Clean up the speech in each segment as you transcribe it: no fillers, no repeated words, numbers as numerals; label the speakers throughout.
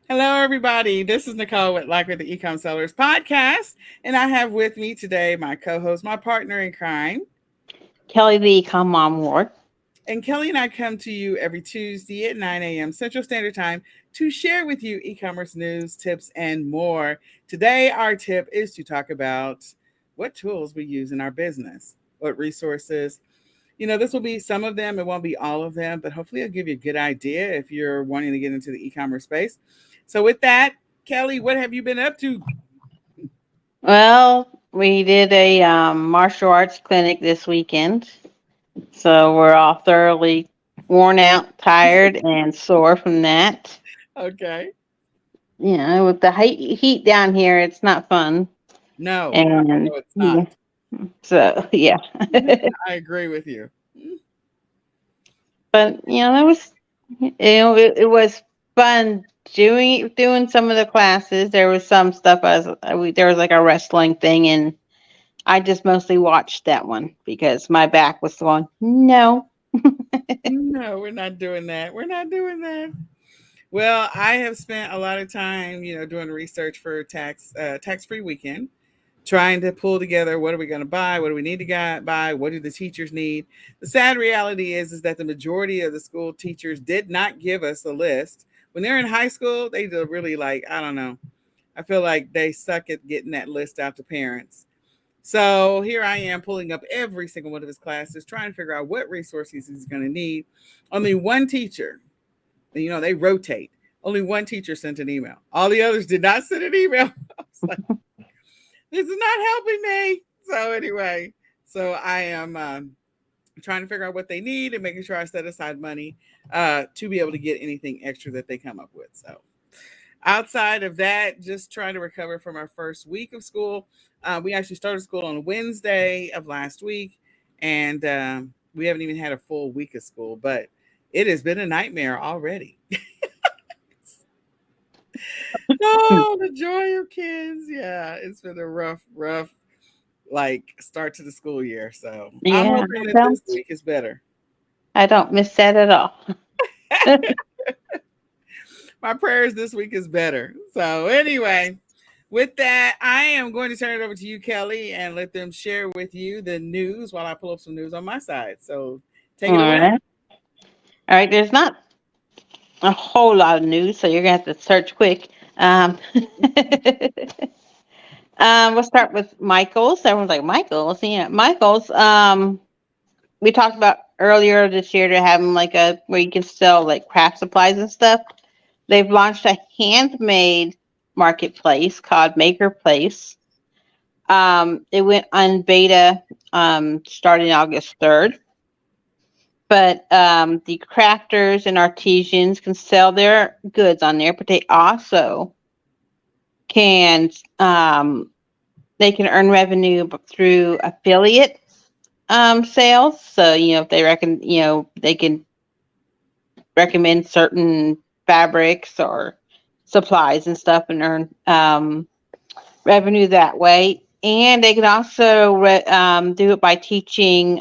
Speaker 1: Hello, everybody. This is Nicole with the eCom Sellers Podcast, and I have with me today my co-host, my partner in crime,
Speaker 2: Kelly the eCom mom ward.
Speaker 1: and Kelly and I come to you every Tuesday at 9 a.m. Central Standard Time to share with you e-commerce news, tips, and more. Today, our tip is to talk about what tools we use in our business, what resources. This will be some of them. It won't be all of them, but hopefully, it'll give you a good idea if you're wanting to get into the e-commerce space. So, with that, Kelly, what have you been up to?
Speaker 2: Well, we did a martial arts clinic this weekend, so we're all thoroughly worn out, tired, and sore from that.
Speaker 1: Okay.
Speaker 2: With the heat down here, it's not fun.
Speaker 1: No,
Speaker 2: And
Speaker 1: no, it's
Speaker 2: yeah,
Speaker 1: not.
Speaker 2: so yeah,
Speaker 1: I agree with you.
Speaker 2: but that was it was fun doing some of the classes. There was some stuff there was like a wrestling thing, and I just mostly watched that one because my back was going, no.
Speaker 1: No, we're not doing that. We're not doing that. Well, I have spent a lot of time, doing research for tax free weekend, trying to pull together what are we going to buy, what do we need to buy, what do the teachers need. The sad reality is that the majority of the school teachers did not give us a list. When they're in high school, they do really like, I don't know. I feel like they suck at getting that list out to parents. So here I am pulling up every single one of his classes, trying to figure out what resources he's going to need. Only one teacher, they rotate. Only one teacher sent an email. All the others did not send an email. I was like, this is not helping me. So anyway, so I am trying to figure out what they need and making sure I set aside money to be able to get anything extra that they come up with. So outside of that, just trying to recover from our first week of school. We actually started school on Wednesday of last week, and we haven't even had a full week of school, but it has been a nightmare already. Oh, the joy of kids. Yeah, it's been a rough, like start to the school year. So I'm
Speaker 2: Yeah,
Speaker 1: hoping that this week is better.
Speaker 2: I don't miss that at all.
Speaker 1: My prayers this week is better. So anyway, with that, I am going to turn it over to you, Kelly, and let them share with you the news while I pull up some news on my side. So take
Speaker 2: All
Speaker 1: it away.
Speaker 2: right. All right. There's not a whole lot of news, so you're going to have to search quick. We'll start with Michael's. Everyone's like, Michael's? Yeah, Michael's. We talked about earlier this year to have them like where you can sell like craft supplies and stuff. They've launched a handmade marketplace called Maker Place. It went on beta starting August 3rd. But the crafters and artisans can sell their goods on there, but they also can they can earn revenue through affiliate sales. So if they they can recommend certain fabrics or supplies and stuff and earn revenue that way. And they can also do it by teaching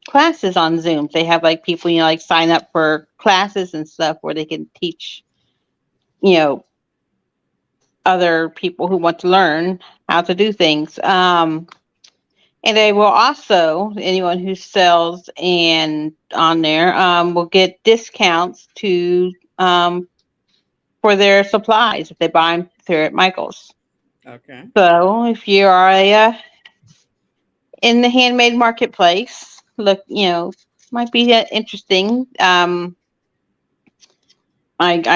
Speaker 2: classes on Zoom. They have like people, like sign up for classes and stuff where they can teach, you know, other people who want to learn how to do things. And they will also, anyone who sells and on there will get discounts for their supplies if they buy them through at Michael's.
Speaker 1: Okay.
Speaker 2: So if you are in the handmade marketplace, look, might be interesting. I went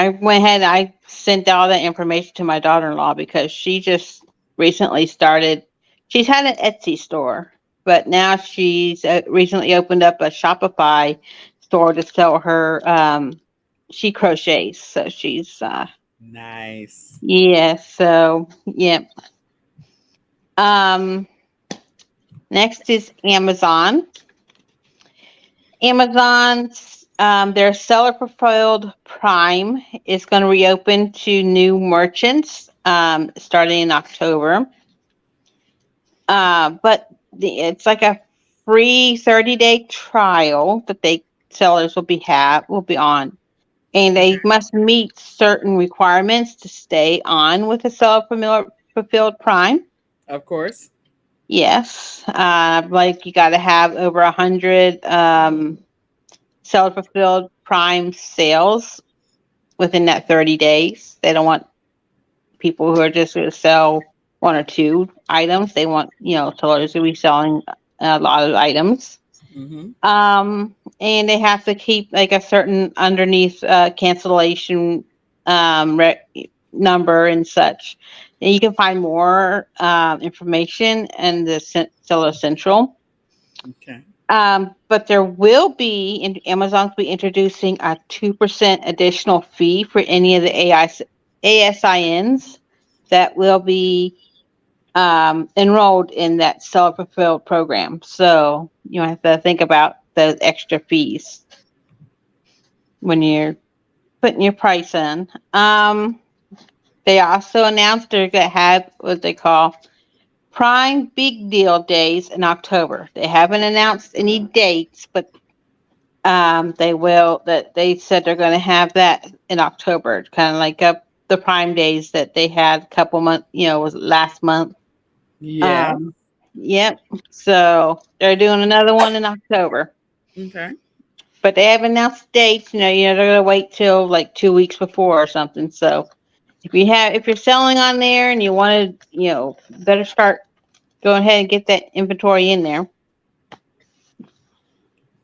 Speaker 2: ahead. I sent all that information to my daughter-in-law because she just recently started. She's had an Etsy store, but now she's recently opened up a Shopify store to sell her. She crochets, so she's
Speaker 1: Nice.
Speaker 2: yeah. So yeah. Um, Next is Amazon. Amazon's their seller fulfilled Prime is going to reopen to new merchants starting in October. But it's like a free 30-day trial that they sellers will be on, and they must meet certain requirements to stay on with the seller fulfilled Prime.
Speaker 1: Of course.
Speaker 2: Yes, like you got to have over 100 seller fulfilled Prime sales within that 30 days. They don't want people who are just going to sell one or two items. They want, sellers to be selling a lot of items.
Speaker 1: Mm-hmm.
Speaker 2: And they have to keep like a certain underneath cancellation number and such. And you can find more information in the Seller Central.
Speaker 1: Okay.
Speaker 2: But there will be, Amazon's be introducing a 2% additional fee for any of the ASINs that will be enrolled in that seller fulfilled program. So you have to think about those extra fees when you're putting your price in. They also announced they're going to have what they call Prime Big Deal Days in October. They haven't announced any dates, but they will. That they said they're going to have that in October, kind of like the Prime Days that they had a couple months. Was last month.
Speaker 1: Yes.
Speaker 2: Um, yep. So they're doing another one in October,
Speaker 1: Okay.
Speaker 2: but they haven't announced dates. They're going to wait till like 2 weeks before or something. So if you're selling on there and you want to, better start going ahead and get that inventory in there.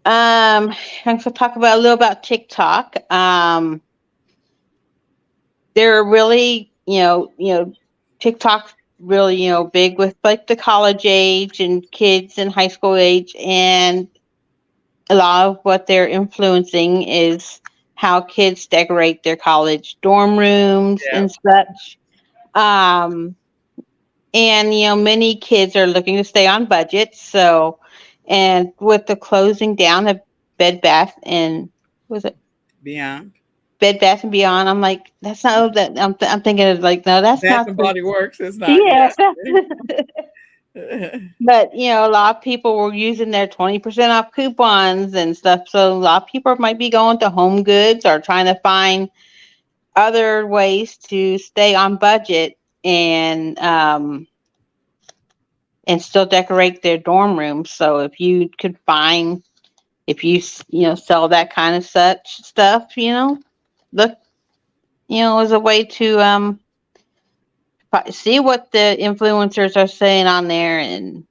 Speaker 2: I'm going to talk about a little about TikTok. They're really, TikTok really, big with like the college age and kids and high school age. And a lot of what they're influencing is how kids decorate their college dorm rooms
Speaker 1: Yeah.
Speaker 2: and such. Um, and, many kids are looking to stay on budget. So, and with the closing down of Bed Bath and was it
Speaker 1: Beyond.
Speaker 2: Bed Bath and Beyond? I'm like, that's not that. I'm thinking of like, no, that's
Speaker 1: Bath
Speaker 2: not
Speaker 1: and
Speaker 2: the.
Speaker 1: Body Works is not.
Speaker 2: Yeah.
Speaker 1: Yeah.
Speaker 2: But a lot of people were using their 20% off coupons and stuff. So a lot of people might be going to Home Goods or trying to find other ways to stay on budget and still decorate their dorm rooms. So if you could find, if you sell that kind of such stuff, look, as a way to see what the influencers are saying on there and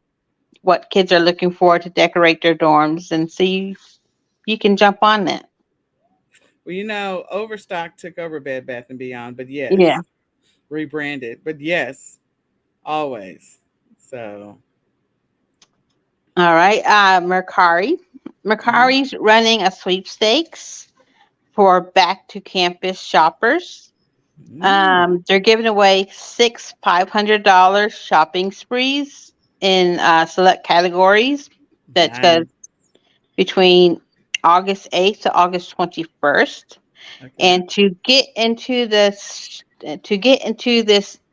Speaker 2: what kids are looking for to decorate their dorms, and see if you can jump on that.
Speaker 1: Well, Overstock took over Bed Bath and Beyond, but
Speaker 2: Yeah.
Speaker 1: yes, rebranded. But yes, always. So,
Speaker 2: All right. Mercari.
Speaker 1: mhm.
Speaker 2: Mercari's running a sweepstakes for back to campus shoppers.
Speaker 1: Mm,
Speaker 2: They're giving away six $500 shopping sprees in select categories. That goes
Speaker 1: nice.
Speaker 2: between August 8th to August 21st.
Speaker 1: Okay.
Speaker 2: And to get into this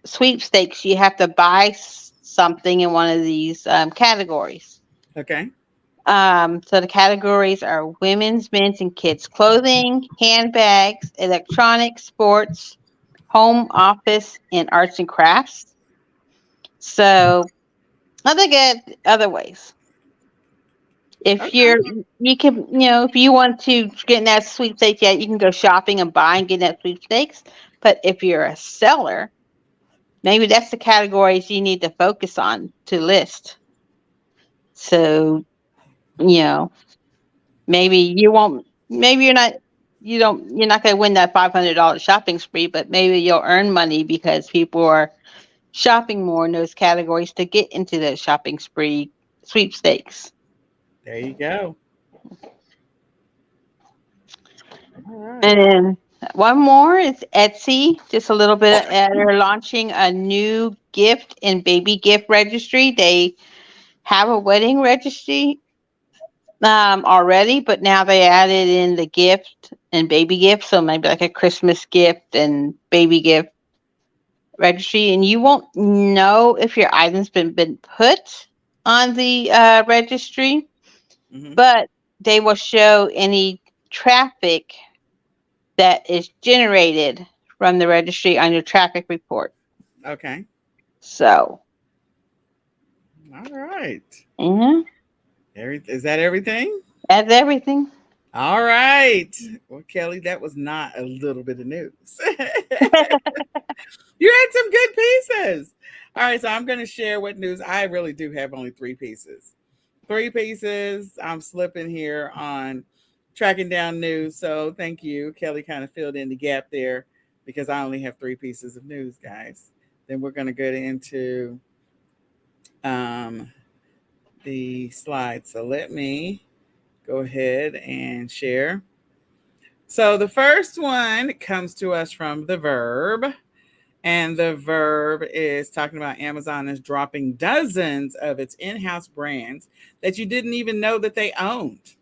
Speaker 2: sweepstakes, you have to buy something in one of these categories.
Speaker 1: Okay.
Speaker 2: So the categories are women's, men's, and kids clothing, handbags, electronics, sports, home office, and arts and crafts. So other good other ways. If
Speaker 1: Okay.
Speaker 2: you can, if you want to get in that sweepstakes, yeah, you can go shopping and buy and get in that sweepstakes. But if you're a seller, maybe that's the categories you need to focus on to list. So, you know, maybe you won't, maybe you're not going to win that $500 shopping spree, but maybe you'll earn money because people are shopping more in those categories to get into the shopping spree sweepstakes.
Speaker 1: There you go. All right.
Speaker 2: And then one more is Etsy. Just a little bit. They're launching a new gift and baby gift registry. They have a wedding registry already, but now they added in the gift and baby gift. So maybe like a Christmas gift and baby gift registry. And you won't know if your item's been put on the registry,
Speaker 1: Hmm.
Speaker 2: but they will show any traffic that is generated from the registry on your traffic report.
Speaker 1: Okay.
Speaker 2: So,
Speaker 1: All right.
Speaker 2: mhm,
Speaker 1: Is that everything?
Speaker 2: that's everything.
Speaker 1: All right. Well, Kelly, that was not a little bit of news. You had some good pieces. All right, so I'm going to share what news. I really do have only three pieces. Three pieces. I'm slipping here on tracking down news. So thank you. Kelly kind of filled in the gap there because I only have three pieces of news, guys. Then we're going to get into um, the slides. So let me go ahead and share. So the first one comes to us from the Verb. And the Verb is talking about Amazon is dropping dozens of its in house brands that you didn't even know that they owned.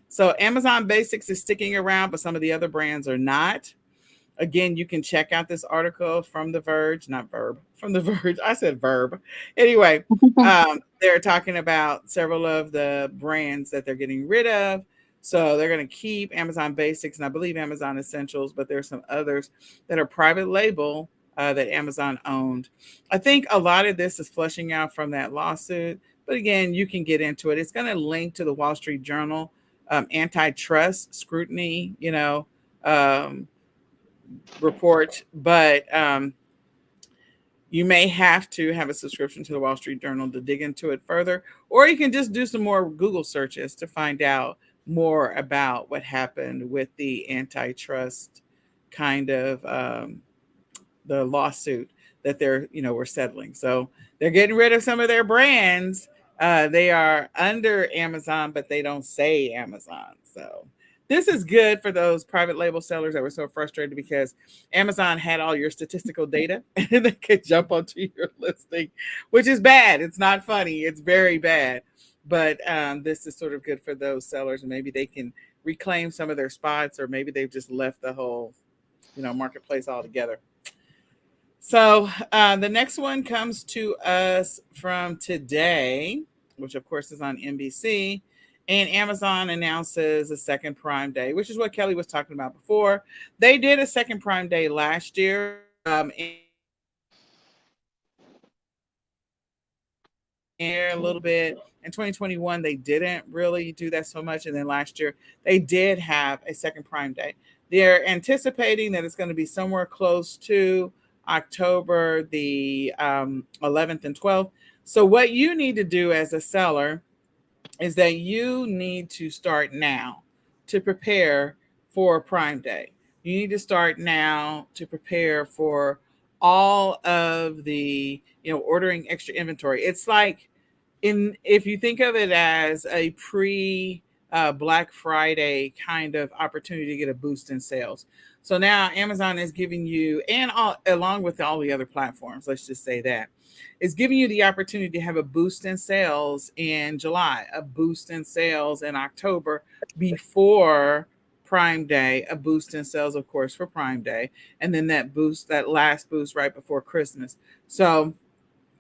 Speaker 1: So Amazon Basics is sticking around, but some of the other brands are not. Again, you can check out this article from The Verge, not Verb, from The Verge. I said Verb. Anyway, they're talking about several of the brands that they're getting rid of. So they're going to keep Amazon Basics and I believe Amazon Essentials, but there's some others that are private label that Amazon owned. I think a lot of this is flushing out from that lawsuit. But again, you can get into it. It's going to link to the Wall Street Journal antitrust scrutiny, um, report, but you may have to have a subscription to the Wall Street Journal to dig into it further, or you can just do some more Google searches to find out more about what happened with the antitrust kind of the lawsuit that they're we're settling. So they're getting rid of some of their brands. They are under Amazon, but they don't say Amazon. So this is good for those private label sellers that were so frustrated because Amazon had all your statistical data and they could jump onto your listing, which is bad. It's not funny. It's very bad. But this is sort of good for those sellers, and maybe they can reclaim some of their spots, or maybe they've just left the whole marketplace altogether. So the next one comes to us from today, which of course is on NBC. And Amazon announces a second Prime Day, which is what Kelly was talking about before. They did a second Prime Day last year. A little bit. In 2021, they didn't really do that so much. And then last year, they did have a second Prime Day. They're anticipating that it's going to be somewhere close to October the 11th and 12th. So, what you need to do as a seller is that you need to start now to prepare for Prime Day. You need to start now to prepare for all of the, ordering extra inventory. It's like if you think of it as a pre Black Friday kind of opportunity to get a boost in sales. So now Amazon is giving you, and along with all the other platforms, let's just say that, is giving you the opportunity to have a boost in sales in July, a boost in sales in October before Prime Day, a boost in sales, of course, for Prime Day, and then that last boost right before Christmas. So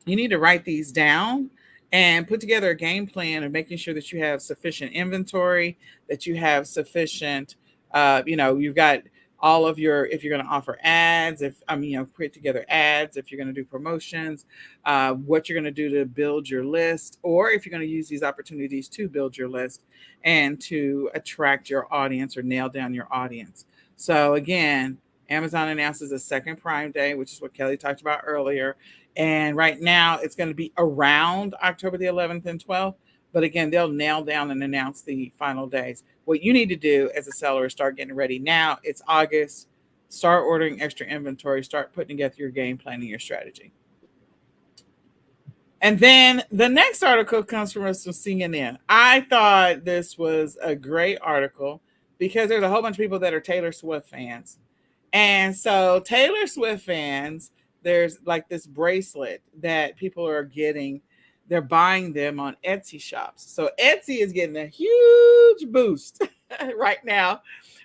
Speaker 1: you need to write these down and put together a game plan of making sure that you have sufficient inventory, that you have sufficient, you've got all of your, if you're going to offer ads, put together ads, if you're going to do promotions, what you're going to do to build your list, or if you're going to use these opportunities to build your list and to attract your audience or nail down your audience. So again, Amazon announces a second Prime Day, which is what Kelly talked about earlier. And right now it's going to be around October the 11th and 12th. But again, they'll nail down and announce the final days. What you need to do as a seller is start getting ready now. It's August. Start ordering extra inventory. Start putting together your game plan and your strategy. And then the next article comes from us from CNN. I thought this was a great article because there's a whole bunch of people that are Taylor Swift fans. And so Taylor Swift fans, there's like this bracelet that people are getting. They're buying them on Etsy shops. So Etsy is getting a huge boost right now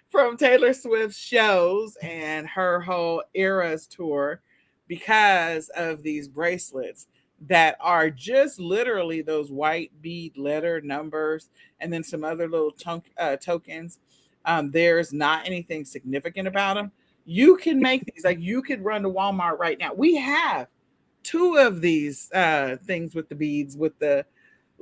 Speaker 1: from Taylor Swift's shows and her whole Eras tour because of these bracelets that are just literally those white bead letter numbers and then some other little tokens. There's not anything significant about them. You can make these, like you could run to Walmart right now. We have two of these things with the beads, with the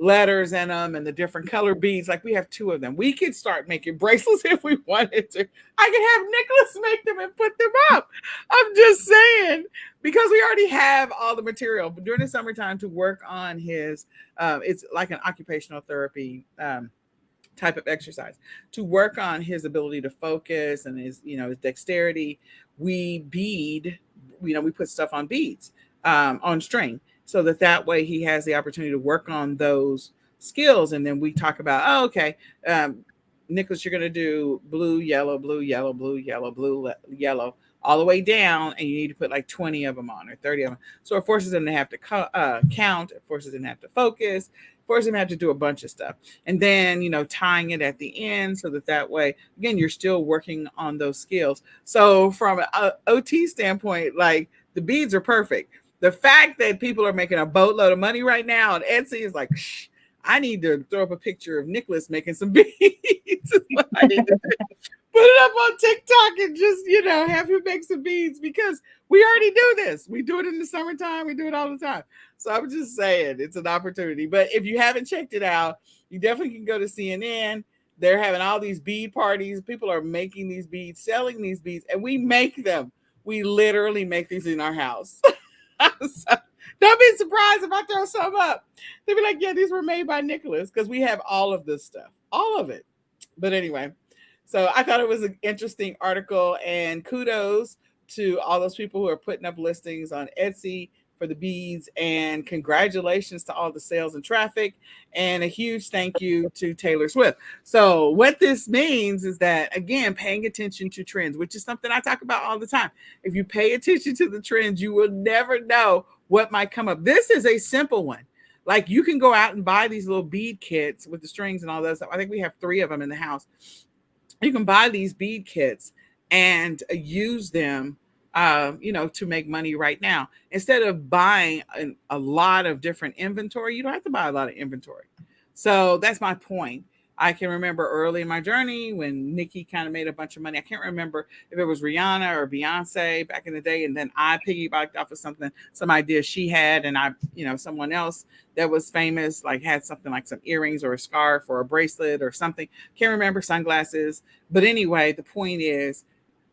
Speaker 1: letters in them and the different color beads. Like we have two of them. We could start making bracelets if we wanted to. I could have Nicholas make them and put them up. I'm just saying, because we already have all the material. But during the summertime to work on his, it's like an occupational therapy type of exercise to work on his ability to focus and his, his dexterity. We bead, we put stuff on beads, on string, so that way he has the opportunity to work on those skills. And then we talk about, oh, okay, Nicholas, you're going to do blue, yellow, blue, yellow, blue, yellow, blue, yellow, all the way down, and you need to put like 20 of them on or 30 of them. So it forces them to have to count, it forces them to have to focus, forces them to have to do a bunch of stuff. And then, tying it at the end so that way, again, you're still working on those skills. So from an OT standpoint, like the beads are perfect. The fact that people are making a boatload of money right now on Etsy is like, shh, I need to throw up a picture of Nicholas making some beads. Is what I need to do. Put it up on TikTok and just, have him make some beads, because we already do this. We do it in the summertime. We do it all the time. So I'm just saying it's an opportunity. But if you haven't checked it out, you definitely can go to CNN. They're having all these bead parties. People are making these beads, selling these beads, and we make them. We literally make these in our house. So, don't be surprised if I throw some up. They'll be like, yeah, these were made by Nicholas, because we have all of this stuff, all of it. But anyway, so I thought it was an interesting article, and kudos to all those people who are putting up listings on Etsy for the beads, and congratulations to all the sales and traffic, and a huge thank you to Taylor Swift. So what this means is that, again, paying attention to trends, which is something I talk about all the time. If you pay attention to the trends, you will never know what might come up. This is a simple one. Like, you can go out and buy these little bead kits with the strings and all that stuff. I think we have 3 of them in the house. You can buy these bead kits and use them, to make money right now. Instead of buying a lot of different inventory, you don't have to buy a lot of inventory. So that's my point. I can remember early in my journey when Nikki kind of made a bunch of money. I can't remember if it was Rihanna or Beyonce back in the day. And then I piggybacked off of some idea she had. And someone else that was famous, like had something like some earrings or a scarf or a bracelet or something. Can't remember, sunglasses. But anyway, the point is,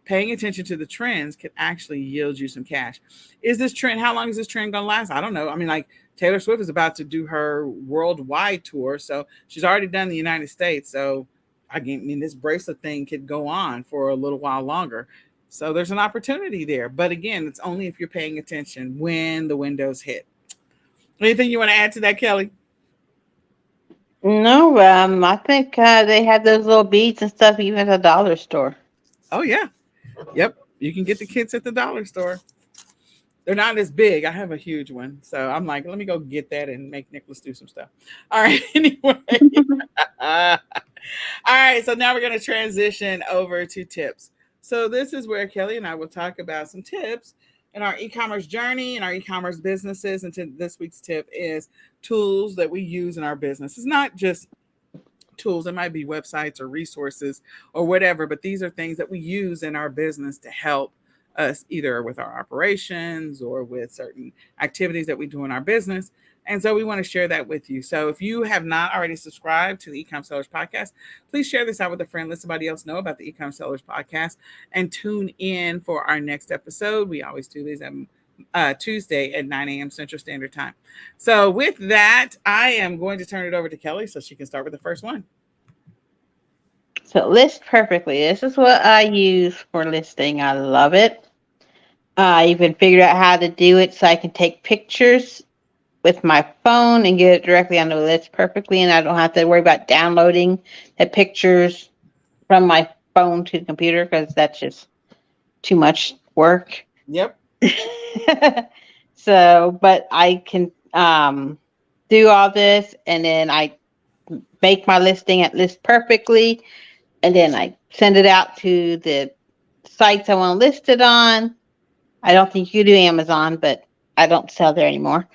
Speaker 1: paying attention to the trends can actually yield you some cash. Is this trend, how long is this trend going to last? I don't know. I mean, like, Taylor Swift is about to do her worldwide tour. So she's already done the United States. So I mean, this bracelet thing could go on for a little while longer. So there's an opportunity there. But again, it's only if you're paying attention when the windows hit. Anything you want to add to that, Kelly?
Speaker 2: No, I think they have those little beads and stuff even at the dollar store.
Speaker 1: Oh, yeah. Yep. You can get the kits at the dollar store. They're not as big. I have a huge one. So I'm like, let me go get that and make Nicholas do some stuff. All right. Anyway. All right. So now we're going to transition over to tips. So this is where Kelly and I will talk about some tips in our e-commerce journey and our e-commerce businesses. And this week's tip is tools that we use in our business. It's not just tools. It might be websites or resources or whatever, but these are things that we use in our business to help us either with our operations or with certain activities that we do in our business. And so we want to share that with you. So if you have not already subscribed to the eCom Sellers Podcast, please share this out with a friend. Let somebody else know about the eCom Sellers Podcast and tune in for our next episode. We always do these Tuesday at 9 a.m. Central Standard Time. So with that, I am going to turn it over to Kelly so she can start with the first one.
Speaker 2: So list perfectly. This is what I use for listing. I love it. I even figured out how to do it so I can take pictures with my phone and get it directly on the list perfectly, and I don't have to worry about downloading the pictures from my phone to the computer because that's just too much work.
Speaker 1: Yep.
Speaker 2: So, but I can do all this, and then I make my listing at list perfectly, and then I send it out to the sites I want to list it on. I don't think you do Amazon, but I don't sell there anymore.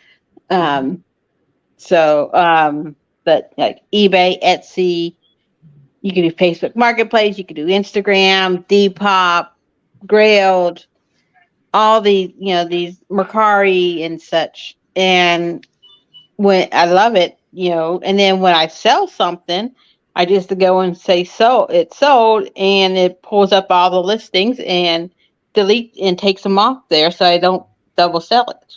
Speaker 2: But like eBay, Etsy, You can do Facebook Marketplace, you can do Instagram, Depop, Grailed, all these, these Mercari and such. And when I love it, and then when I sell something, I just go and say so it's sold, and it pulls up all the listings and delete and takes them off there, so I don't double sell it.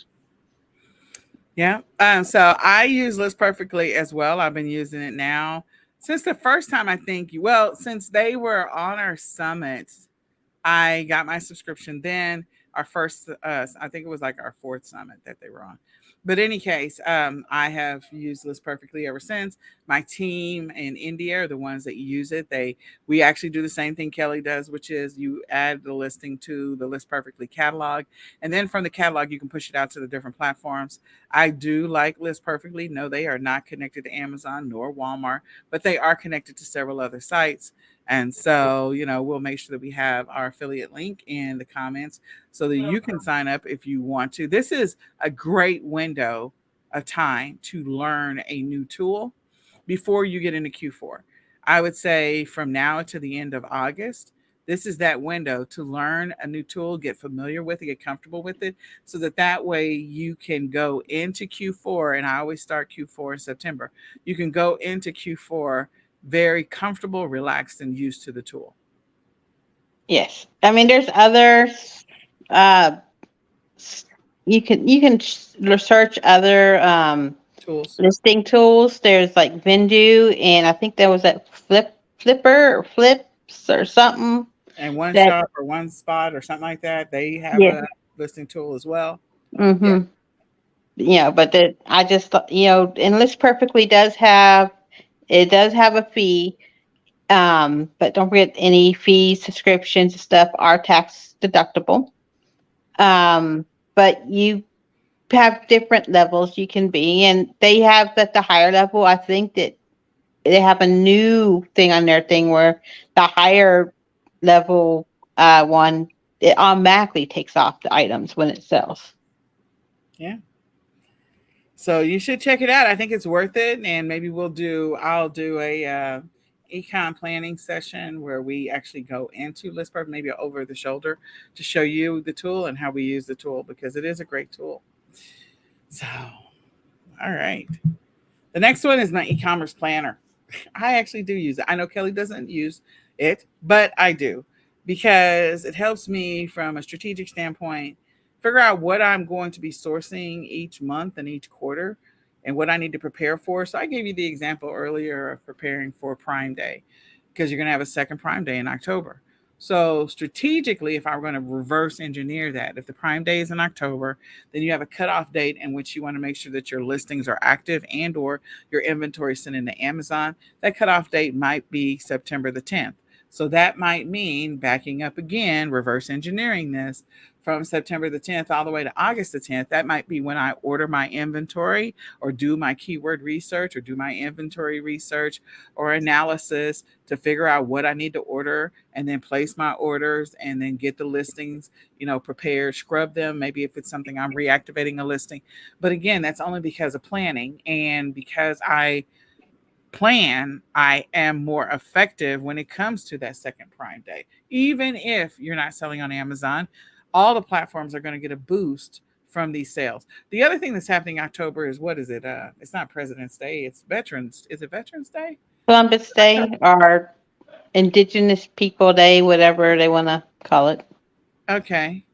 Speaker 1: Yeah. So I use List Perfectly as well. I've been using it now since the first time, I think. Well, since they were on our summit, I got my subscription then. Our first, I think it was like our fourth summit that they were on. But in any case, I have used List Perfectly ever since. My team in India are the ones that use it. We actually do the same thing Kelly does, which is you add the listing to the List Perfectly catalog, and then from the catalog you can push it out to the different platforms. I do like List Perfectly. No, they are not connected to Amazon nor Walmart, but they are connected to several other sites. And so, we'll make sure that we have our affiliate link in the comments so that you can sign up if you want to. This is a great window of time to learn a new tool before you get into Q4. I would say from now to the end of August, this is that window to learn a new tool, get familiar with it, get comfortable with it, so that way you can go into Q4. And I always start Q4 in September. You can go into Q4 very comfortable, relaxed, and used to the tool.
Speaker 2: Yes, I mean there's other uh you can research other
Speaker 1: Tools
Speaker 2: listing tools. There's like Vendu, and I think there was that Flipper or Flips or something.
Speaker 1: and one
Speaker 2: That
Speaker 1: shop or one spot or something like that. They have
Speaker 2: yeah.
Speaker 1: a listing tool as well. Yeah.
Speaker 2: Mm-hmm. But I just thought, and List Perfectly does have a fee. But don't forget any fees, subscriptions, and stuff are tax deductible. Um, but you have different levels you can be, and they have at the higher level. I think that they have a new thing on their thing where the higher level one, it automatically takes off the items when it sells.
Speaker 1: Yeah. So you should check it out. I think it's worth it, and maybe I'll do a econ planning session where we actually go into Listburg, maybe over the shoulder, to show you the tool and how we use the tool because it is a great tool. So, all right. The next one is my e-commerce planner. I actually do use it. I know Kelly doesn't use it, but I do because it helps me from a strategic standpoint figure out what I'm going to be sourcing each month and each quarter and what I need to prepare for. So I gave you the example earlier of preparing for Prime Day because you're going to have a second Prime Day in October. So strategically, if I were going to reverse engineer that, if the Prime Day is in October, then you have a cutoff date in which you want to make sure that your listings are active and or your inventory sent into Amazon. That cutoff date might be September the 10th. So that might mean backing up again, reverse engineering this from September the 10th all the way to August the 10th. That might be when I order my inventory or do my keyword research or do my inventory research or analysis to figure out what I need to order and then place my orders and then get the listings, prepared, scrub them. Maybe if it's something I'm reactivating a listing. But again, that's only because of planning and because I plan, I am more effective when it comes to that second Prime Day. Even if you're not selling on Amazon, all the platforms are going to get a boost from these sales. The other thing that's happening in October is what is it? It's not President's Day, it's Veterans. Is it Veterans Day?
Speaker 2: Columbus Day or Indigenous People Day, whatever they want to call it.
Speaker 1: Okay.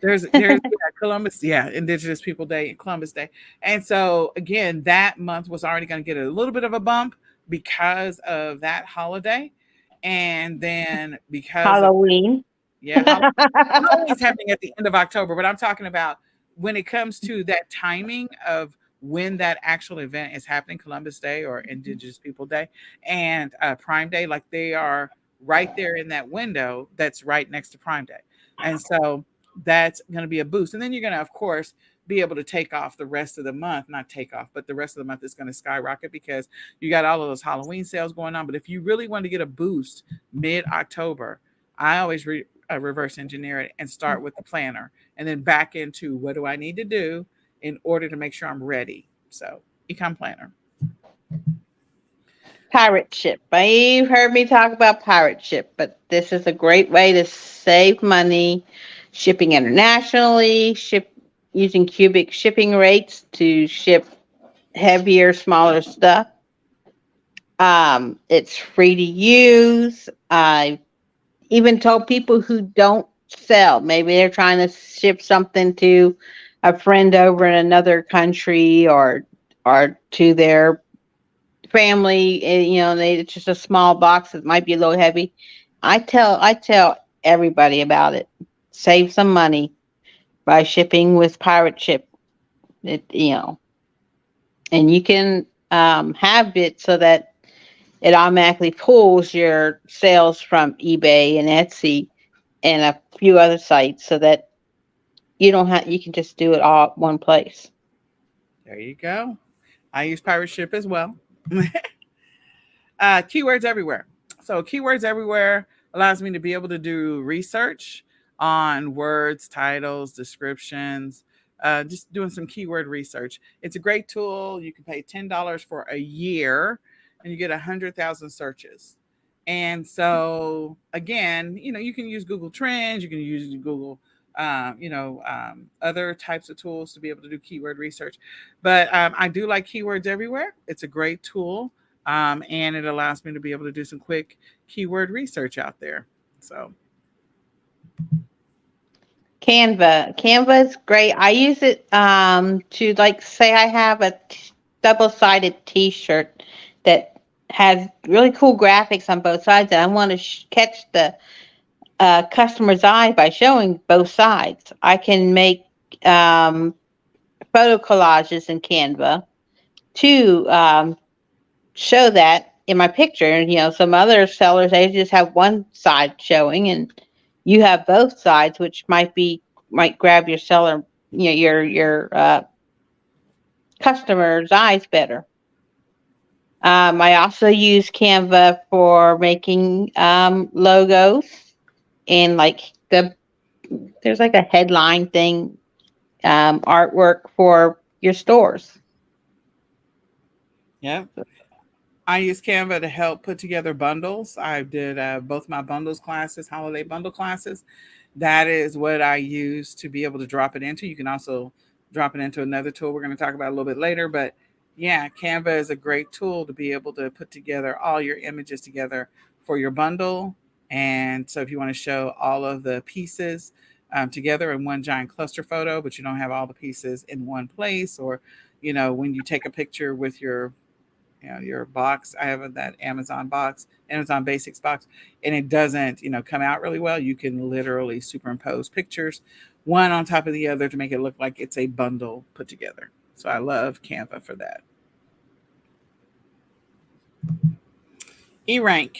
Speaker 1: There's yeah, Columbus, yeah, Indigenous People Day, Columbus Day. And so again, that month was already going to get a little bit of a bump because of that holiday. And then because of
Speaker 2: Halloween.
Speaker 1: yeah, Halloween's happening at the end of October, but I'm talking about when it comes to that timing of when that actual event is happening, Columbus Day or Indigenous People Day and Prime Day, like they are right there in that window that's right next to Prime Day. And so that's going to be a boost. And then you're going to, of course, be able to take off the rest of the month, not take off, but the rest of the month is going to skyrocket because you got all of those Halloween sales going on. But if you really want to get a boost mid October, I always reverse engineer it and start with the planner and then back into what do I need to do in order to make sure I'm ready. So, econ planner.
Speaker 2: Pirate ship. You've heard me talk about pirate ship, but this is a great way to save money shipping internationally, ship using cubic shipping rates to ship heavier, smaller stuff. It's free to use. I even told people who don't sell, maybe they're trying to ship something to a friend over in another country or to their family, it's just a small box that might be a little heavy. I tell everybody about it. Save some money by shipping with pirate ship. It, and you can have it so that it automatically pulls your sales from eBay and Etsy and a few other sites so that you can just do it all at one place.
Speaker 1: There you go. I use pirate ship as well. Keywords everywhere. So keywords everywhere allows me to be able to do research on words, titles, descriptions, just doing some keyword research. It's a great tool. You can pay $10 for a year and you get 100,000 searches. And so again, you can use Google Trends, you can use Google other types of tools to be able to do keyword research. But I do like keywords everywhere. It's a great tool, and it allows me to be able to do some quick keyword research out there. So,
Speaker 2: Canva is great. I use it to, like, say I have a double-sided T-shirt that has really cool graphics on both sides, and I want to catch the customer's eye by showing both sides. I can make um, photo collages in Canva to show that in my picture. And some other sellers, they just have one side showing, and you have both sides, which might grab your seller, your customer's eyes better. I also use Canva for making logos and there's like a headline thing, artwork for your stores.
Speaker 1: yeah, I use Canva to help put together bundles. I did both my bundles classes, holiday bundle classes. That is what I use to be able to drop it into. You can also drop it into another tool we're going to talk about a little bit later. But yeah, Canva is a great tool to be able to put together all your images together for your bundle. And so if you want to show all of the pieces together in one giant cluster photo, but you don't have all the pieces in one place, or when you take a picture with your box. I have that Amazon box, Amazon Basics box, and it doesn't come out really well. You can literally superimpose pictures one on top of the other to make it look like it's a bundle put together. So I love Canva for that. eRank.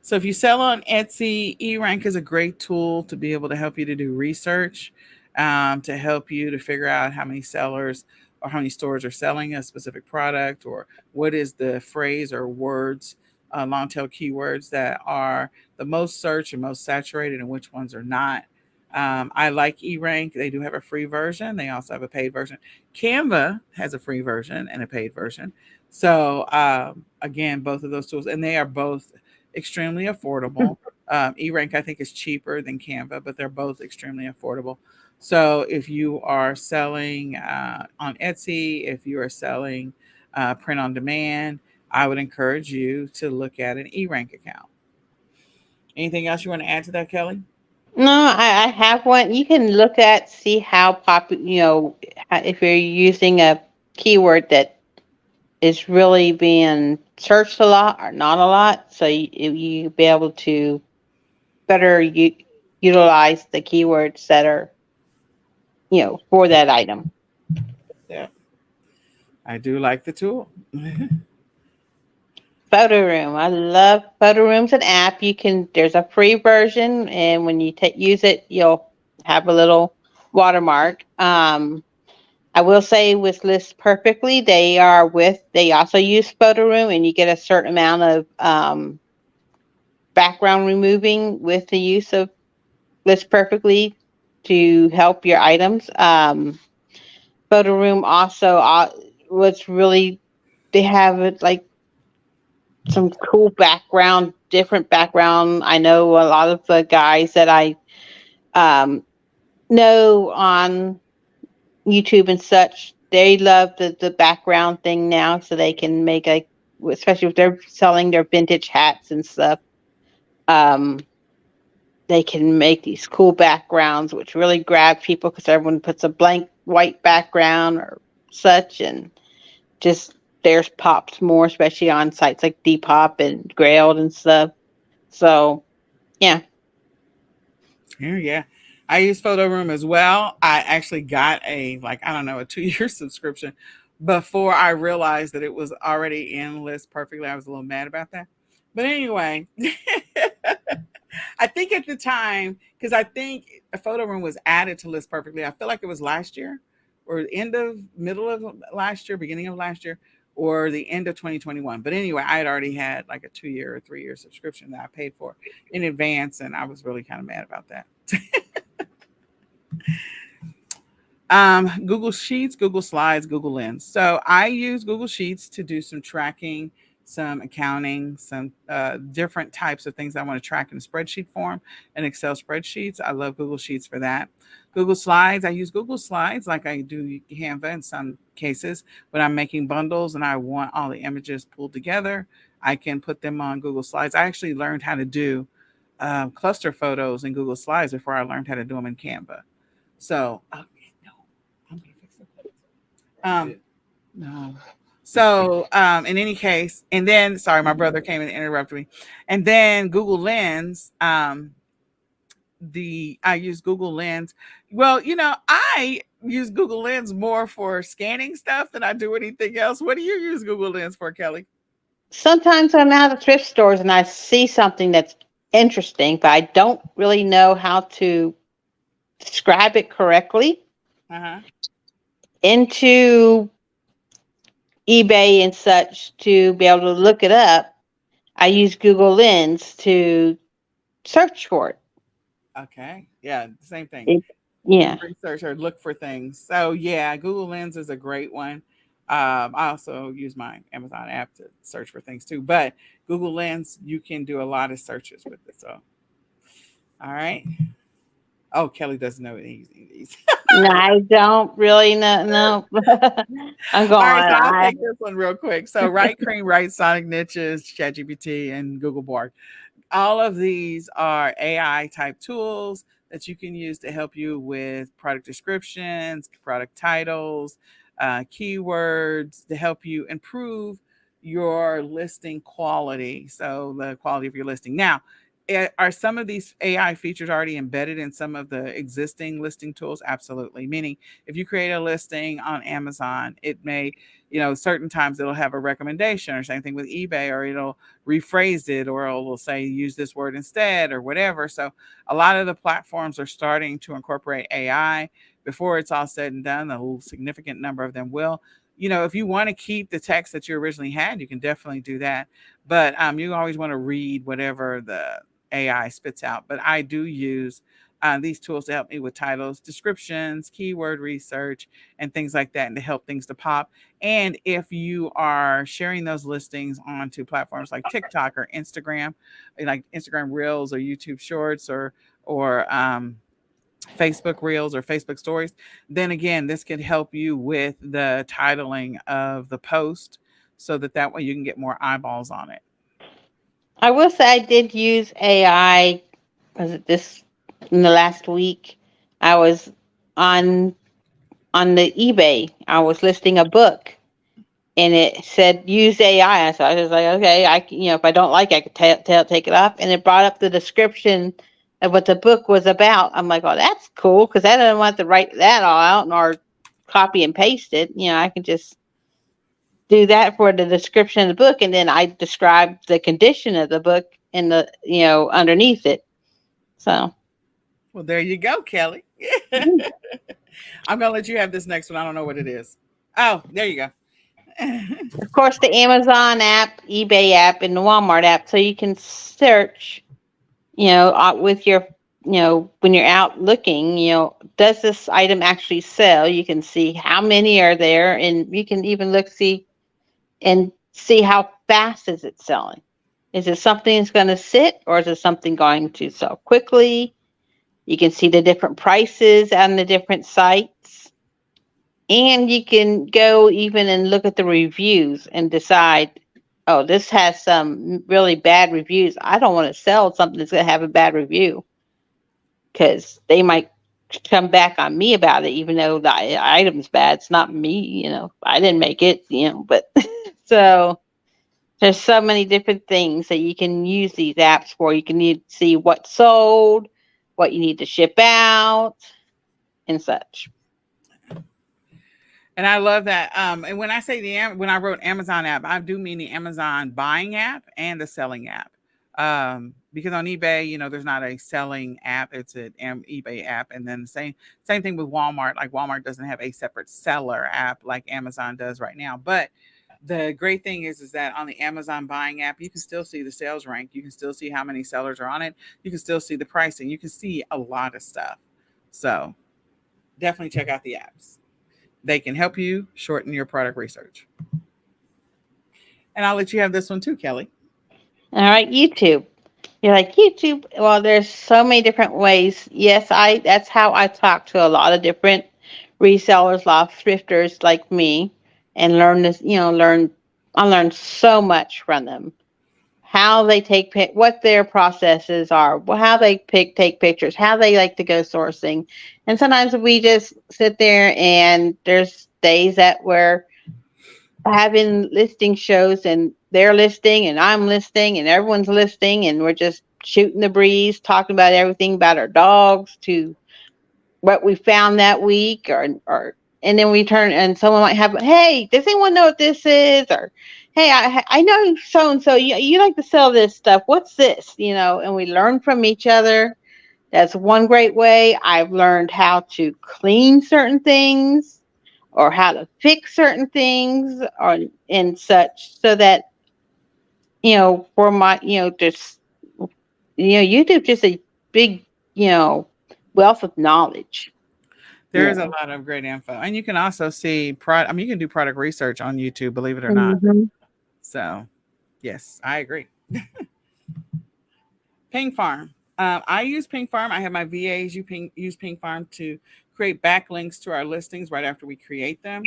Speaker 1: So if you sell on Etsy, eRank is a great tool to be able to help you to do research, to help you to figure out how many sellers or how many stores are selling a specific product, or what is the phrase or words, long tail keywords that are the most searched and most saturated, and which ones are not. I like eRank. They do have a free version. They also have a paid version. Canva has a free version and a paid version. So again, both of those tools, and they are both extremely affordable. eRank, I think, is cheaper than Canva, but they're both extremely affordable. So if you are selling on Etsy, if you are selling print on demand, I would encourage you to look at an eRank account. Anything else you want to add to that, Kelly?
Speaker 2: No, I have one. You can look at, see how popular, if you're using a keyword that is really being searched a lot or not a lot. So you be able to better utilize the keywords that are, for that item.
Speaker 1: Yeah, I do like the tool.
Speaker 2: Photo Room. I love Photo Room's an app. There's a free version, and when you use it, you'll have a little watermark. I will say with List Perfectly, they also use Photo Room, and you get a certain amount of background removing with the use of List Perfectly to help your items. Photo Room also, what's really, they have it like some cool background, different background. I know a lot of the guys that I um, know on YouTube and such. They love the background thing now, so they can make a, especially if they're selling their vintage hats and stuff. Um, they can make these cool backgrounds, which really grab people because everyone puts a blank white background or such, and just theirs pops more, especially on sites like Depop and Grailed and stuff. So yeah,
Speaker 1: Yeah. I use Photo Room as well. I actually got a, like, I don't know, a 2 year subscription before I realized that it was already in list perfectly. I was a little mad about that. But anyway, I think at the time, because I think a photo room was added to List Perfectly. I feel like it was last year, or end of middle of last year, beginning of last year, or the end of 2021. But anyway, I had already had like a 2 year or 3 year subscription that I paid for in advance, and I was really kind of mad about that. Google Sheets, Google Slides, Google Lens. So I use Google Sheets to do some tracking, some accounting, some different types of things I want to track in a spreadsheet form and Excel spreadsheets. I love Google Sheets for that. Google Slides, I use Google Slides like I do Canva in some cases when I'm making bundles and I want all the images pulled together. I can put them on Google Slides. I actually learned how to do cluster photos in Google Slides before I learned how to do them in Canva. So, oh, no, I'm gonna fix it. No. So, in any case, and then sorry, my brother came and interrupted me. And then Google Lens, the I use Google Lens. Well, I use Google Lens more for scanning stuff than I do anything else. What do you use Google Lens for, Kelly?
Speaker 2: sometimes I'm out of thrift stores and I see something that's interesting, but I don't really know how to describe it correctly
Speaker 1: Uh-huh.
Speaker 2: into eBay and such to be able to look it up. I use Google Lens to search for it.
Speaker 1: Okay. Yeah, same thing.
Speaker 2: It-
Speaker 1: Do
Speaker 2: yeah.
Speaker 1: research or look for things. So yeah, Google Lens is a great one. I also use my Amazon app to search for things too. But Google Lens, you can do a lot of searches with it. So all right. Oh, Kelly doesn't know these.
Speaker 2: No, I don't really know. No, I'm
Speaker 1: All right,
Speaker 2: going.
Speaker 1: so I'll take this one real quick. So Right Cream, Right Sonic Niches, ChatGPT, and Google Bark. All of these are AI type tools that you can use to help you with product descriptions, product titles, keywords to help you improve your listing quality. So, the quality of your listing. Now, are some of these AI features already embedded in some of the existing listing tools? Absolutely. Meaning, if you create a listing on Amazon, it may, certain times it'll have a recommendation, or same thing with eBay, or it'll rephrase it, or it will say use this word instead or whatever. So a lot of the platforms are starting to incorporate AI. Before it's all said and done, a significant number of them will. If you want to keep the text that you originally had, you can definitely do that. But you always want to read whatever the AI spits out. But I do use these tools to help me with titles, descriptions, keyword research, and things like that, and to help things to pop. And if you are sharing those listings onto platforms like TikTok or Instagram, like Instagram Reels or YouTube Shorts, or Facebook Reels or Facebook Stories, then again, this can help you with the titling of the post, so that way you can get more eyeballs on it.
Speaker 2: I will say I did use AI. Was it this in the last week? I was on on the eBay. I was listing a book, and it said use AI. So I was like, okay, if I don't like it, I could take it off. And it brought up the description of what the book was about. I'm like, oh, that's cool because I don't want to write that all out or copy and paste it. I can just do that for the description of the book, and then I describe the condition of the book in the underneath it. So,
Speaker 1: Well, there you go, Kelly. I'm gonna let you have this next one. I don't know what it is. Oh, there you go.
Speaker 2: of course, the Amazon app, eBay app, and the Walmart app, so you can search with your, when you're out looking, does this item actually sell? You can see how many are there, and you can even see how fast is it selling. Is it something that's going to sit, or is it something going to sell quickly? You can see the different prices on the different sites. And you can go even and look at the reviews and decide, oh, this has some really bad reviews. I don't want to sell something that's going to have a bad review, because they might come back on me about it, even though the item's bad. It's not me, I didn't make it, but so there's so many different things that you can use these apps for. You can need to see what's sold, what you need to ship out, and such.
Speaker 1: And I love that. And when I say when I wrote Amazon app, I do mean the Amazon buying app and the selling app. Because on eBay, there's not a selling app; it's an eBay app, and then same thing with Walmart. Like Walmart doesn't have a separate seller app like Amazon does right now. But the great thing is that on the Amazon buying app, you can still see the sales rank. You can still see how many sellers are on it. You can still see the pricing. You can see a lot of stuff. So definitely check out the apps. They can help you shorten your product research. And I'll let you have this one too, Kelly.
Speaker 2: All right, YouTube. You're like, YouTube. Well, there's so many different ways. Yes, that's how I talk to a lot of different resellers, a lot of thrifters like me, and learn this. I learned so much from them. How they what their processes are, how they take pictures, how they like to go sourcing. And sometimes we just sit there, and there's days that we're having listing shows, and they're listing and I'm listing and everyone's listing, and we're just shooting the breeze, talking about everything about our dogs to what we found that week, or and then we turn, and someone might have, hey, does anyone know what this is? Or, hey, I know so and so, you like to sell this stuff. What's this? And we learn from each other. That's one great way. I've learned how to clean certain things, or how to fix certain things, or and such, so that for my just YouTube just a big you know wealth of knowledge.
Speaker 1: There is a lot of great info. And you can also see you can do product research on YouTube, believe it or not.
Speaker 2: Mhm.
Speaker 1: So yes, I agree. Ping Farm. I use Ping Farm. I have my VAs use Ping Farm to create backlinks to our listings right after we create them.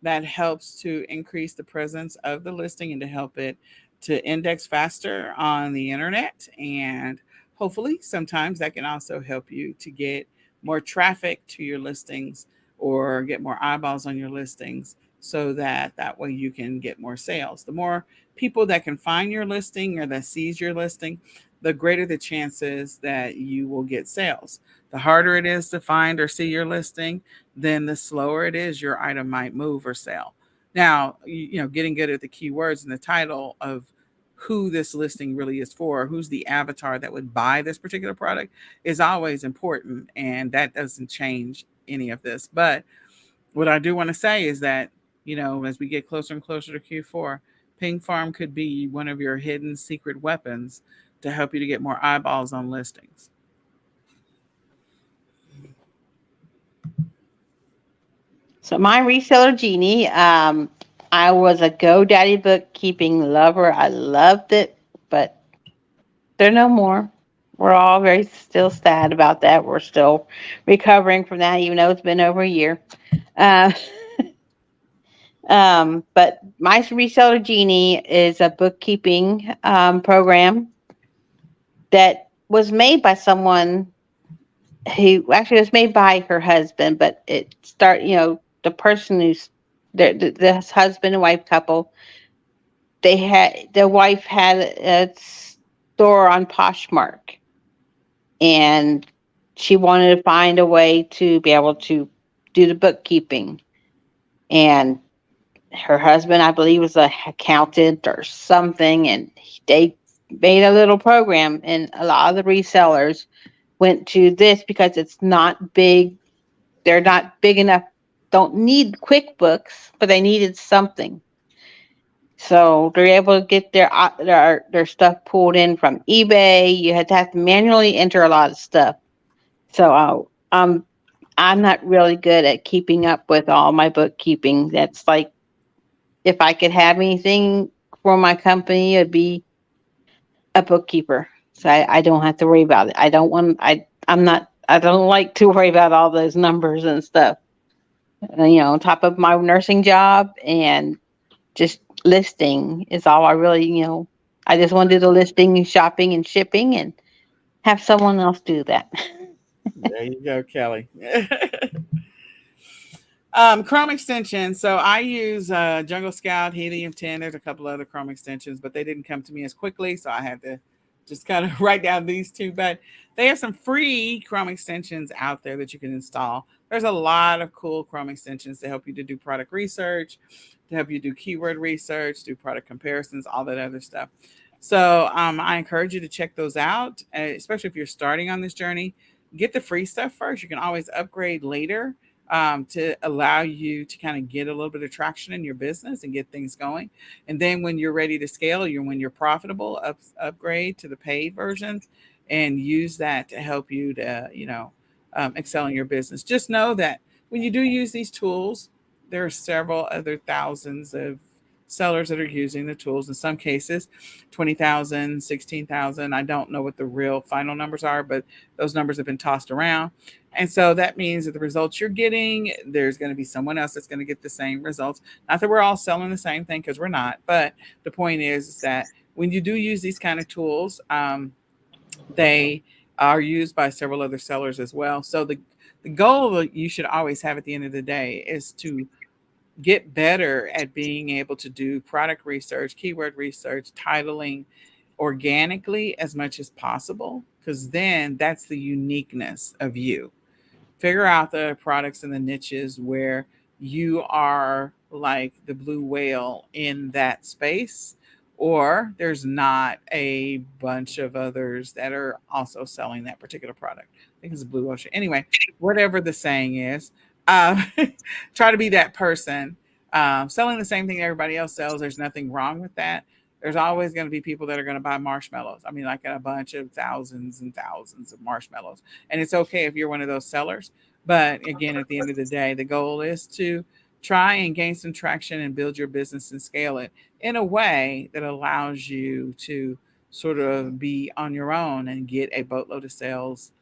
Speaker 1: That helps to increase the presence of the listing and to help it to index faster on the internet. And hopefully, sometimes that can also help you to get more traffic to your listings or get more eyeballs on your listings so that way you can get more sales. The more people that can find your listing or that sees your listing, the greater the chances that you will get sales. The harder it is to find or see your listing, then the slower it is your item might move or sell. Now, getting good at the keywords and the title of who this listing really is for, who's the avatar that would buy this particular product is always important. And that doesn't change any of this. But what I do want to say is that, as we get closer and closer to Q4, Ping Farm could be one of your hidden secret weapons to help you to get more eyeballs on listings.
Speaker 2: So my reseller genie, I was a GoDaddy bookkeeping lover. I loved it, but they're no more. We're all very still sad about that. We're still recovering from that, even though it's been over a year. Uh, but my reseller genie is a bookkeeping program that was made by someone who actually was made by her husband, but the person who's this husband and wife couple, the wife had a store on Poshmark, and she wanted to find a way to be able to do the bookkeeping. And her husband, I believe, was an accountant or something, and they made a little program, and a lot of the resellers went to this because it's not big. They're not big enough, don't need QuickBooks, but they needed something. So they're able to get their stuff pulled in from eBay. You had to have to manually enter a lot of stuff. So I'm not really good at keeping up with all my bookkeeping. That's like, if I could have anything for my company, it'd be a bookkeeper, so I don't have to worry about it. I don't want. I'm not. I don't like to worry about all those numbers and stuff. On top of my nursing job and just listing is all I really. I just want to do the listing, shopping, and shipping, and have someone else do that.
Speaker 1: There you go, Kelly. Chrome extensions. So I use Jungle Scout, Helium 10. There's a couple other Chrome extensions, but they didn't come to me as quickly. So I had to just kind of write down these two. But they have some free Chrome extensions out there that you can install. There's a lot of cool Chrome extensions to help you to do product research, to help you do keyword research, do product comparisons, all that other stuff. So I encourage you to check those out, especially if you're starting on this journey. Get the free stuff first. You can always upgrade later to allow you to kind of get a little bit of traction in your business and get things going. And then when you're ready to scale, when you're profitable, upgrade to the paid versions and use that to help you to, excel in your business. Just know that when you do use these tools, there are several other thousands of sellers that are using the tools. In some cases, 20,000, 16,000. I don't know what the real final numbers are, but those numbers have been tossed around. And so that means that the results you're getting, there's going to be someone else that's going to get the same results. Not that we're all selling the same thing, because we're not. But the point is that when you do use these kind of tools, they are used by several other sellers as well. So the goal that you should always have at the end of the day is to get better at being able to do product research, keyword research, titling organically as much as possible, because then that's the uniqueness of you. Figure out the products and the niches where you are like the blue whale in that space, or there's not a bunch of others that are also selling that particular product. I think it's a blue ocean. Anyway, whatever the saying is, uh, try to be that person selling the same thing everybody else sells. There's nothing wrong with that. There's always going to be people that are going to buy marshmallows. I mean, like a bunch of thousands and thousands of marshmallows. And it's okay if you're one of those sellers. But again, at the end of the day, the goal is to try and gain some traction and build your business and scale it in a way that allows you to sort of be on your own and get a boatload of sales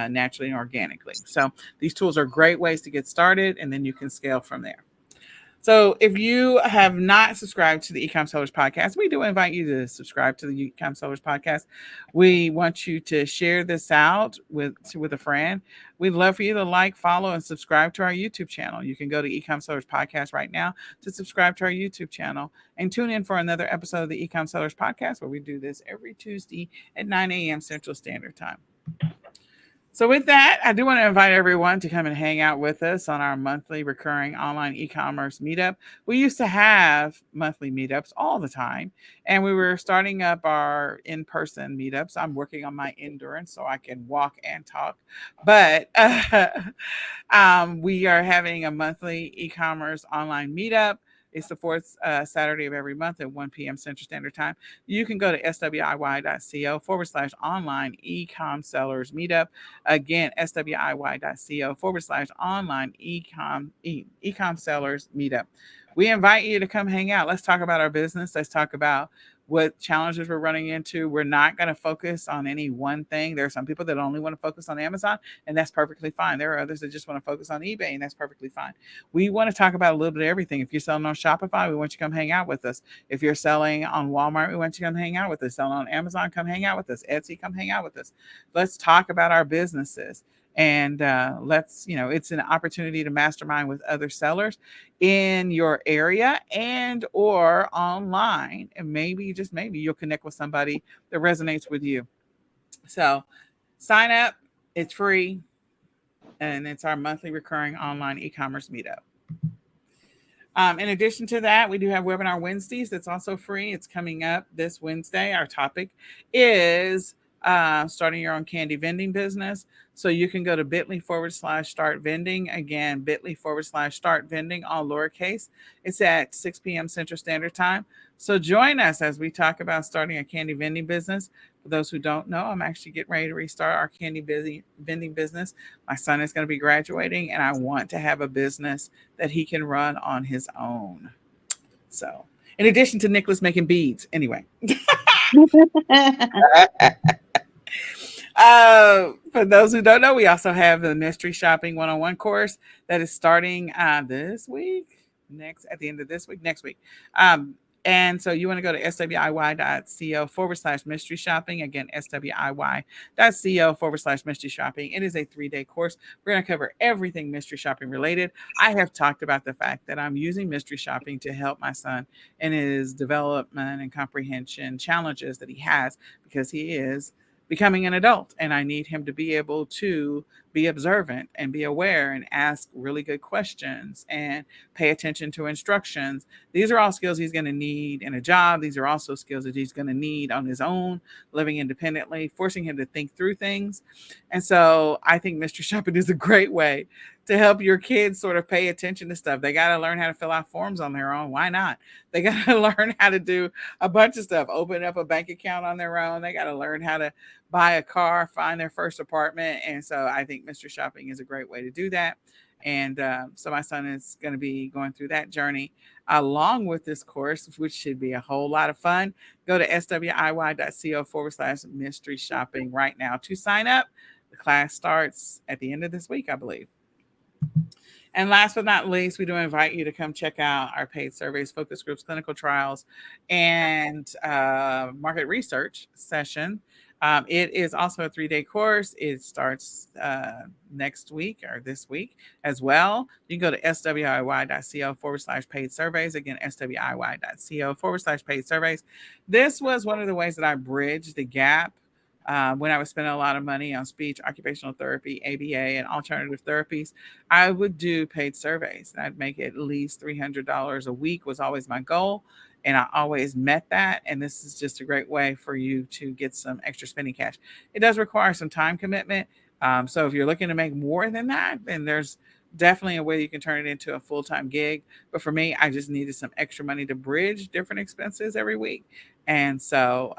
Speaker 1: naturally and organically. So these tools are great ways to get started, and then you can scale from there. So if you have not subscribed to the Ecom Sellers Podcast, we do invite you to subscribe to the Ecom Sellers Podcast. We want you to share this out with a friend. We'd love for you to like, follow, and subscribe to our YouTube channel. You can go to Ecom Sellers Podcast right now to subscribe to our YouTube channel and tune in for another episode of the Ecom Sellers Podcast, where we do this every Tuesday at 9 a.m. Central Standard Time. So, with that, I do want to invite everyone to come and hang out with us on our monthly recurring online e-commerce meetup. We used to have monthly meetups all the time, and we were starting up our in-person meetups. I'm working on my endurance so I can walk and talk, but we are having a monthly e-commerce online meetup. It's the fourth Saturday of every month at 1 p.m. Central Standard Time. You can go to swiy.co/online ecom sellers meetup. Again, swiy.co/online ecom sellers meetup. We invite you to come hang out. Let's talk about our business. Let's talk about what challenges we're running into. We're not going to focus on any one thing. There are some people that only want to focus on Amazon, and that's perfectly fine. There are others that just want to focus on eBay, and that's perfectly fine. We want to talk about a little bit of everything. If you're selling on Shopify, we want you to come hang out with us. If you're selling on Walmart, we want you to come hang out with us. Selling on Amazon, come hang out with us. Etsy, come hang out with us. Let's talk about our businesses. And it's an opportunity to mastermind with other sellers in your area and or online, and maybe, just maybe, you'll connect with somebody that resonates with you. So sign up. It's free, and it's our monthly recurring online e-commerce meetup. In addition to that, we do have Webinar Wednesdays. That's also free. It's coming up this Wednesday. Our topic is starting your own candy vending business. So you can go to bit.ly/start vending. Again, bit.ly/start vending, all lowercase. It's at 6 p.m. Central Standard Time. So join us as we talk about starting a candy vending business. For those who don't know, I'm actually getting ready to restart our candy vending business. My son is going to be graduating, and I want to have a business that he can run on his own. So, in addition to Nicholas making beads, anyway. For those who don't know, we also have the mystery shopping one-on-one course that is starting this week, next at the end of this week, next week. Um, and so you want to go to swiy.co/ mystery shopping. Again, swiy.co/ mystery shopping. It is a 3-day course. We're going to cover everything mystery shopping related. I have talked about the fact that I'm using mystery shopping to help my son in his development and comprehension challenges that he has because he is becoming an adult and I need him to be able to be observant and be aware and ask really good questions and pay attention to instructions. These are all skills he's going to need in a job. These are also skills that he's going to need on his own, living independently, forcing him to think through things. And so I think mystery shopping is a great way to help your kids sort of pay attention to stuff. They got to learn how to fill out forms on their own. Why not? They got to learn how to do a bunch of stuff, open up a bank account on their own. They got to learn how to buy a car, find their first apartment. And so I think mystery shopping is a great way to do that. And so my son is going to be going through that journey along with this course, which should be a whole lot of fun. Go to swiy.co/ mystery shopping right now to sign up. The class starts at the end of this week, I believe. And last but not least, we do invite you to come check out our paid surveys, focus groups, clinical trials, and market research session. It is also a 3-day course. It starts next week or this week as well. You can go to swiy.co/ paid surveys. Again, swiy.co/ paid surveys. This was one of the ways that I bridged the gap when I was spending a lot of money on speech, occupational therapy, ABA, and alternative therapies. I would do paid surveys. I'd make at least $300 a week was always my goal. And I always met that. And this is just a great way for you to get some extra spending cash. It does require some time commitment. So if you're looking to make more than that, then there's definitely a way you can turn it into a full-time gig. But for me, I just needed some extra money to bridge different expenses every week. And so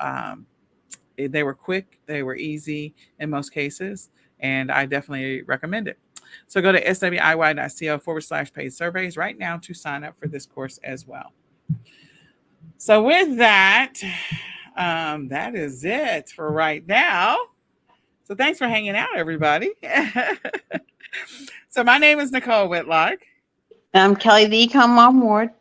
Speaker 1: they were quick, they were easy in most cases, and I definitely recommend it. So go to swiy.co/ paid surveys right now to sign up for this course as well. So with that, that is it for right now. So thanks for hanging out, everybody. So my name is Nicole Whitlock.
Speaker 2: I'm Kelly, the eCom mom ward.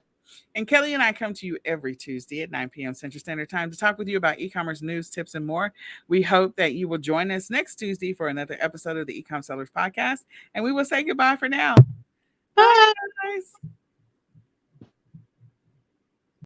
Speaker 1: And Kelly and I come to you every Tuesday at 9 p.m. Central Standard Time to talk with you about e-commerce news, tips, and more. We hope that you will join us next Tuesday for another episode of the eCom Sellers Podcast. And we will say goodbye for now. Bye,
Speaker 2: Bye.
Speaker 1: guys.